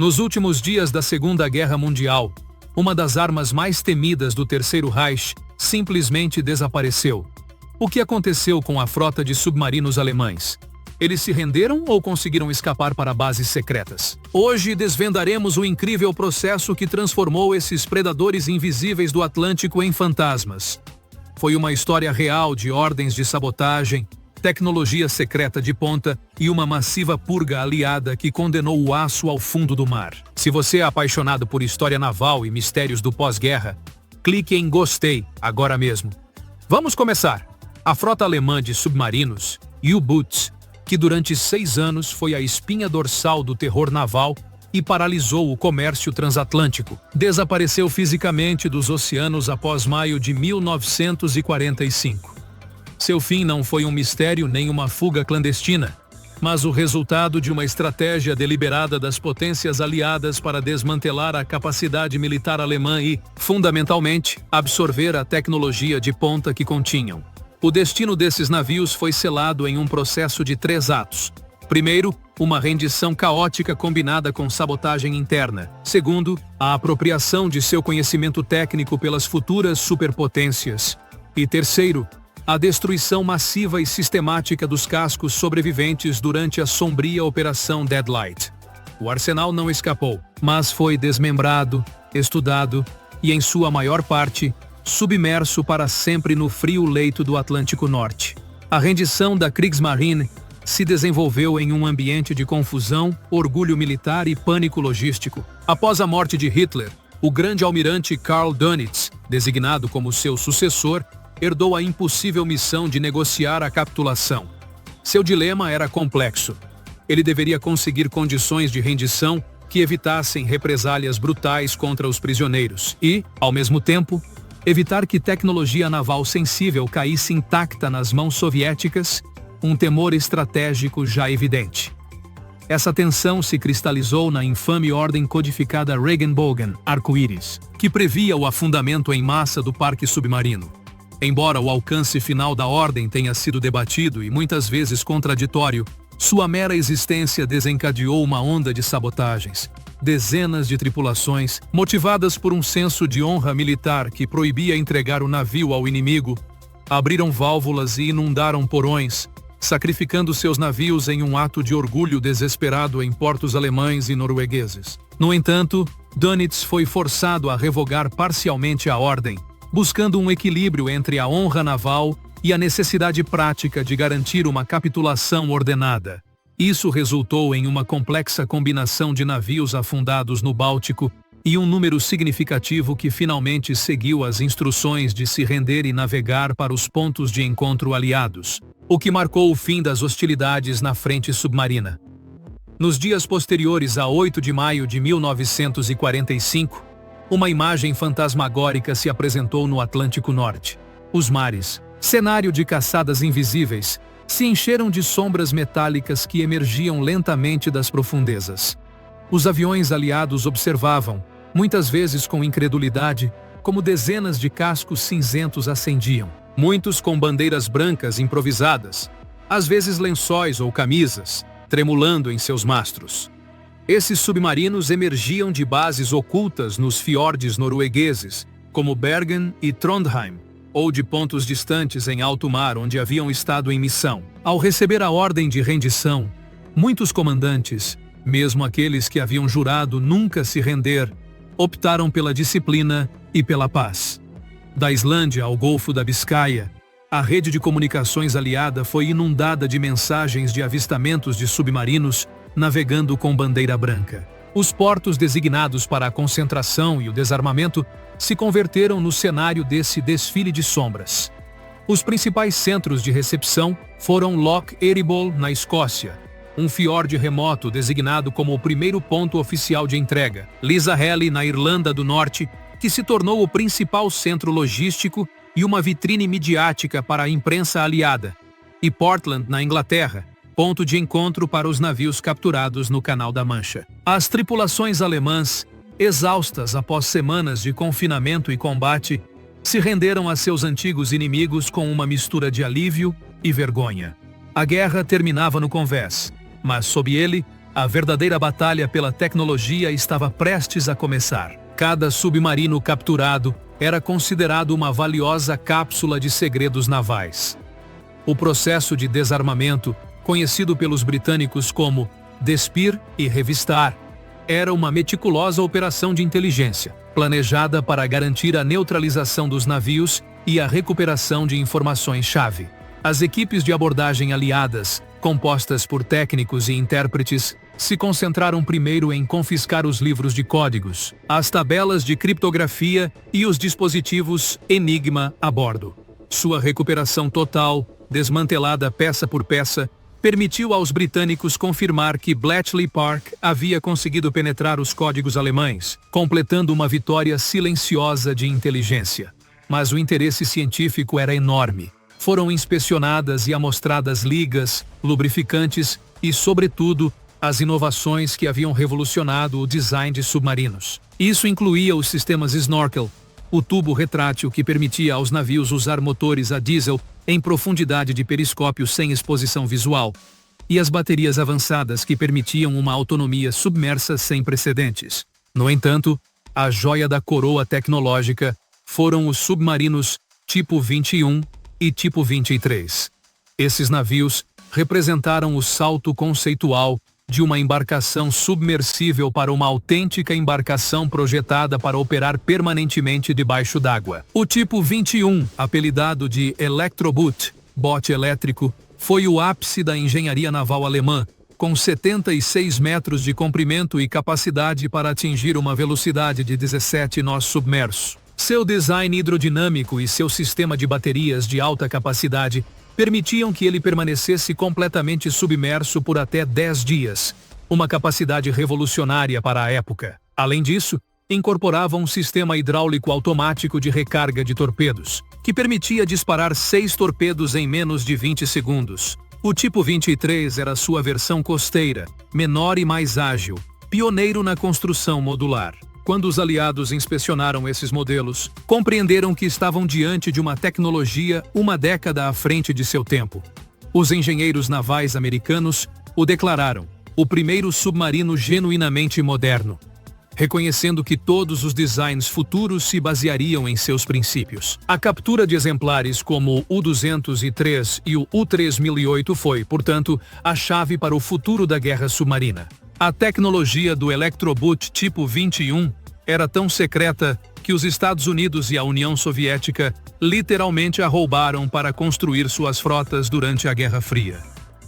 Nos últimos dias da Segunda Guerra Mundial, uma das armas mais temidas do Terceiro Reich simplesmente desapareceu. O que aconteceu com a frota de submarinos alemães? Eles se renderam ou conseguiram escapar para bases secretas? Hoje desvendaremos o incrível processo que transformou esses predadores invisíveis do Atlântico em fantasmas. Foi uma história real de ordens de sabotagem, tecnologia secreta de ponta e uma massiva purga aliada que condenou o aço ao fundo do mar. Se você é apaixonado por história naval e mistérios do pós-guerra, clique em gostei agora mesmo. Vamos começar! A frota alemã de submarinos, U-Boots, que durante 6 anos foi a espinha dorsal do terror naval e paralisou o comércio transatlântico, desapareceu fisicamente dos oceanos após maio de 1945. Seu fim não foi um mistério nem uma fuga clandestina, mas o resultado de uma estratégia deliberada das potências aliadas para desmantelar a capacidade militar alemã e, fundamentalmente, absorver a tecnologia de ponta que continham. O destino desses navios foi selado em um processo de 3 atos. Primeiro, uma rendição caótica combinada com sabotagem interna. Segundo, a apropriação de seu conhecimento técnico pelas futuras superpotências. E terceiro, a destruição massiva e sistemática dos cascos sobreviventes durante a sombria Operação Deadlight. O arsenal não escapou, mas foi desmembrado, estudado e, em sua maior parte, submerso para sempre no frio leito do Atlântico Norte. A rendição da Kriegsmarine se desenvolveu em um ambiente de confusão, orgulho militar e pânico logístico. Após a morte de Hitler, o grande almirante Karl Dönitz, designado como seu sucessor, herdou a impossível missão de negociar a capitulação. Seu dilema era complexo. Ele deveria conseguir condições de rendição que evitassem represálias brutais contra os prisioneiros e, ao mesmo tempo, evitar que tecnologia naval sensível caísse intacta nas mãos soviéticas, um temor estratégico já evidente. Essa tensão se cristalizou na infame ordem codificada Regenbogen, arco-íris, que previa o afundamento em massa do parque submarino. Embora o alcance final da ordem tenha sido debatido e muitas vezes contraditório, sua mera existência desencadeou uma onda de sabotagens. Dezenas de tripulações, motivadas por um senso de honra militar que proibia entregar o navio ao inimigo, abriram válvulas e inundaram porões, sacrificando seus navios em um ato de orgulho desesperado em portos alemães e noruegueses. No entanto, Dönitz foi forçado a revogar parcialmente a ordem, buscando um equilíbrio entre a honra naval e a necessidade prática de garantir uma capitulação ordenada. Isso resultou em uma complexa combinação de navios afundados no Báltico e um número significativo que finalmente seguiu as instruções de se render e navegar para os pontos de encontro aliados, o que marcou o fim das hostilidades na frente submarina. Nos dias posteriores a 8 de maio de 1945, uma imagem fantasmagórica se apresentou no Atlântico Norte. Os mares, cenário de caçadas invisíveis, se encheram de sombras metálicas que emergiam lentamente das profundezas. Os aviões aliados observavam, muitas vezes com incredulidade, como dezenas de cascos cinzentos acendiam, muitos com bandeiras brancas improvisadas, às vezes lençóis ou camisas, tremulando em seus mastros. Esses submarinos emergiam de bases ocultas nos fiordes noruegueses, como Bergen e Trondheim, ou de pontos distantes em alto mar onde haviam estado em missão. Ao receber a ordem de rendição, muitos comandantes, mesmo aqueles que haviam jurado nunca se render, optaram pela disciplina e pela paz. Da Islândia ao Golfo da Biscaia, a rede de comunicações aliada foi inundada de mensagens de avistamentos de submarinos navegando com bandeira branca. Os portos designados para a concentração e o desarmamento se converteram no cenário desse desfile de sombras. Os principais centros de recepção foram Loch Eriboll, na Escócia, um fiorde remoto designado como o primeiro ponto oficial de entrega, Lisahelle, na Irlanda do Norte, que se tornou o principal centro logístico e uma vitrine midiática para a imprensa aliada, e Portland, na Inglaterra, ponto de encontro para os navios capturados no Canal da Mancha. As tripulações alemãs, exaustas após semanas de confinamento e combate, se renderam a seus antigos inimigos com uma mistura de alívio e vergonha. A guerra terminava no convés, mas sob ele, A verdadeira batalha pela tecnologia estava prestes a começar. Cada submarino capturado era considerado uma valiosa cápsula de segredos navais. O processo de desarmamento, conhecido pelos britânicos como despir e revistar, era uma meticulosa operação de inteligência, planejada para garantir a neutralização dos navios e a recuperação de informações-chave. As equipes de abordagem aliadas, compostas por técnicos e intérpretes, se concentraram primeiro em confiscar os livros de códigos, as tabelas de criptografia e os dispositivos Enigma a bordo. Sua recuperação total, desmantelada peça por peça, permitiu aos britânicos confirmar que Bletchley Park havia conseguido penetrar os códigos alemães, completando uma vitória silenciosa de inteligência. Mas o interesse científico era enorme. Foram inspecionadas e amostradas ligas, lubrificantes e, sobretudo, as inovações que haviam revolucionado o design de submarinos. Isso incluía os sistemas snorkel, o tubo retrátil que permitia aos navios usar motores a diesel em profundidade de periscópio sem exposição visual, e as baterias avançadas que permitiam uma autonomia submersa sem precedentes. No entanto, a joia da coroa tecnológica foram os submarinos tipo 21 e tipo 23. Esses navios representaram o salto conceitual de uma embarcação submersível para uma autêntica embarcação projetada para operar permanentemente debaixo d'água. O tipo 21, apelidado de Electroboot, bote elétrico, foi o ápice da engenharia naval alemã, com 76 metros de comprimento e capacidade para atingir uma velocidade de 17 nós submerso. Seu design hidrodinâmico e seu sistema de baterias de alta capacidade permitiam que ele permanecesse completamente submerso por até 10 dias, uma capacidade revolucionária para a época. Além disso, incorporavam um sistema hidráulico automático de recarga de torpedos, que permitia disparar 6 torpedos em menos de 20 segundos. O tipo 23 era sua versão costeira, menor e mais ágil, pioneiro na construção modular. Quando os aliados inspecionaram esses modelos, compreenderam que estavam diante de uma tecnologia uma década à frente de seu tempo. Os engenheiros navais americanos o declararam o primeiro submarino genuinamente moderno, reconhecendo que todos os designs futuros se baseariam em seus princípios. A captura de exemplares como o U-203 e o U-3008 foi, portanto, a chave para o futuro da guerra submarina. A tecnologia do Electroboot tipo 21 era tão secreta que os Estados Unidos e a União Soviética literalmente a roubaram para construir suas frotas durante a Guerra Fria.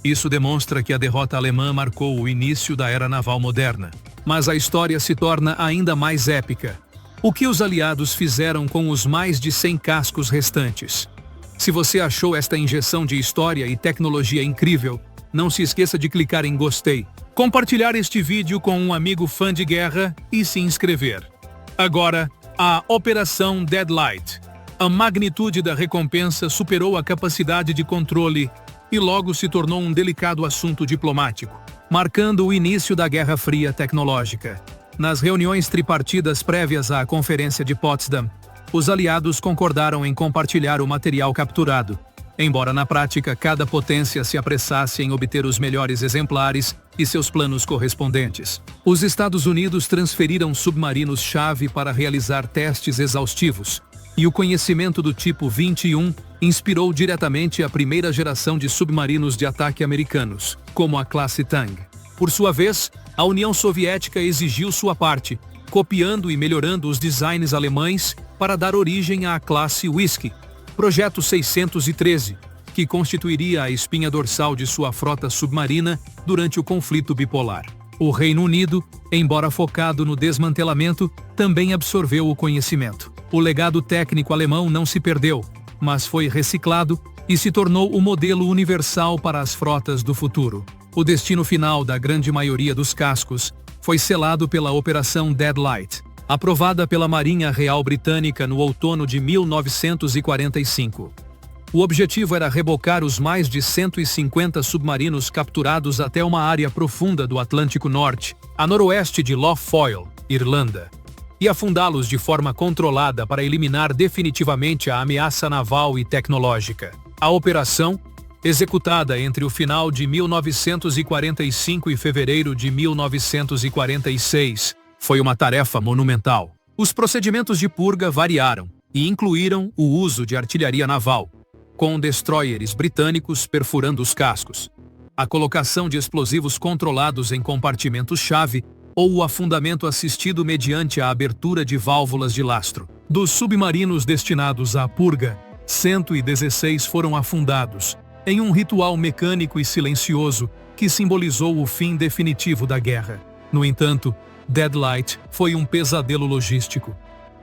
Isso demonstra que a derrota alemã marcou o início da era naval moderna. Mas a história se torna ainda mais épica. O que os aliados fizeram com os mais de 100 cascos restantes? Se você achou esta injeção de história e tecnologia incrível, não se esqueça de clicar em gostei, compartilhar este vídeo com um amigo fã de guerra e se inscrever. Agora, a Operação Deadlight. A magnitude da recompensa superou a capacidade de controle e logo se tornou um delicado assunto diplomático, marcando o início da Guerra Fria tecnológica. Nas reuniões tripartidas prévias à Conferência de Potsdam, os aliados concordaram em compartilhar o material capturado, embora na prática cada potência se apressasse em obter os melhores exemplares e seus planos correspondentes. Os Estados Unidos transferiram submarinos-chave para realizar testes exaustivos, e o conhecimento do tipo 21 inspirou diretamente a primeira geração de submarinos de ataque americanos, como a classe Tang. Por sua vez, a União Soviética exigiu sua parte, copiando e melhorando os designs alemães para dar origem à classe Whiskey, Projeto 613, que constituiria a espinha dorsal de sua frota submarina durante o conflito bipolar. O Reino Unido, embora focado no desmantelamento, também absorveu o conhecimento. O legado técnico alemão não se perdeu, mas foi reciclado e se tornou o modelo universal para as frotas do futuro. O destino final da grande maioria dos cascos foi selado pela Operação Deadlight, aprovada pela Marinha Real Britânica no outono de 1945. O objetivo era rebocar os mais de 150 submarinos capturados até uma área profunda do Atlântico Norte, a noroeste de Lough Foyle, Irlanda, e afundá-los de forma controlada para eliminar definitivamente a ameaça naval e tecnológica. A operação, Executada entre o final de 1945 e fevereiro de 1946, foi uma tarefa monumental. Os procedimentos de purga variaram e incluíram o uso de artilharia naval, com destroyers britânicos perfurando os cascos, a colocação de explosivos controlados em compartimentos-chave ou o afundamento assistido mediante a abertura de válvulas de lastro. Dos submarinos destinados à purga, 116 foram afundados, em um ritual mecânico e silencioso que simbolizou o fim definitivo da guerra. No entanto, Deadlight foi um pesadelo logístico.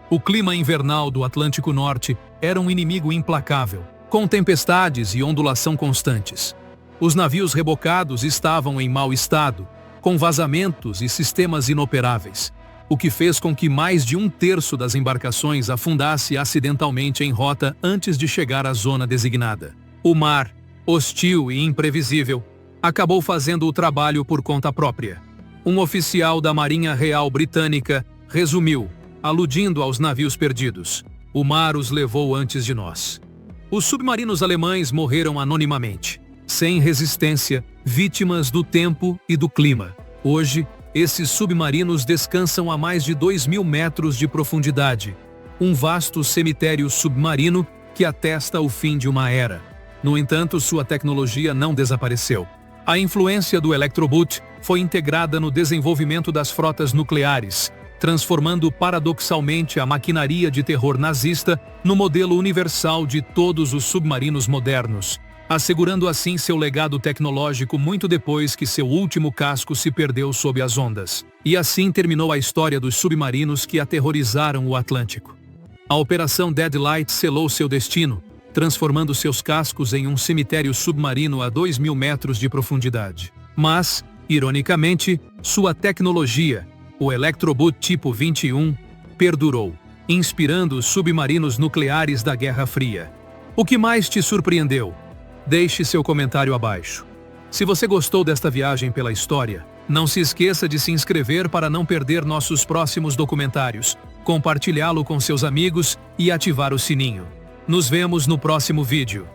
O clima invernal do Atlântico Norte era um inimigo implacável, com tempestades e ondulação constantes. Os navios rebocados estavam em mau estado, com vazamentos e sistemas inoperáveis, o que fez com que mais de 1/3 das embarcações afundasse acidentalmente em rota antes de chegar à zona designada. O mar, hostil e imprevisível, acabou fazendo o trabalho por conta própria. Um oficial da Marinha Real Britânica resumiu, aludindo aos navios perdidos: "O mar os levou antes de nós." Os submarinos alemães morreram anonimamente, sem resistência, vítimas do tempo e do clima. Hoje, esses submarinos descansam a mais de 2.000 metros de profundidade, um vasto cemitério submarino que atesta o fim de uma era. No entanto, sua tecnologia não desapareceu. A influência do Electroboot foi integrada no desenvolvimento das frotas nucleares, transformando paradoxalmente a maquinaria de terror nazista no modelo universal de todos os submarinos modernos, assegurando assim seu legado tecnológico muito depois que seu último casco se perdeu sob as ondas. E assim terminou a história dos submarinos que aterrorizaram o Atlântico. A Operação Deadlight selou seu destino, transformando seus cascos em um cemitério submarino a 2.000 metros de profundidade. Mas, ironicamente, sua tecnologia, o Electroboot tipo 21, perdurou, inspirando os submarinos nucleares da Guerra Fria. O que mais te surpreendeu? Deixe seu comentário abaixo. Se você gostou desta viagem pela história, não se esqueça de se inscrever para não perder nossos próximos documentários, compartilhá-lo com seus amigos e ativar o sininho. Nos vemos no próximo vídeo.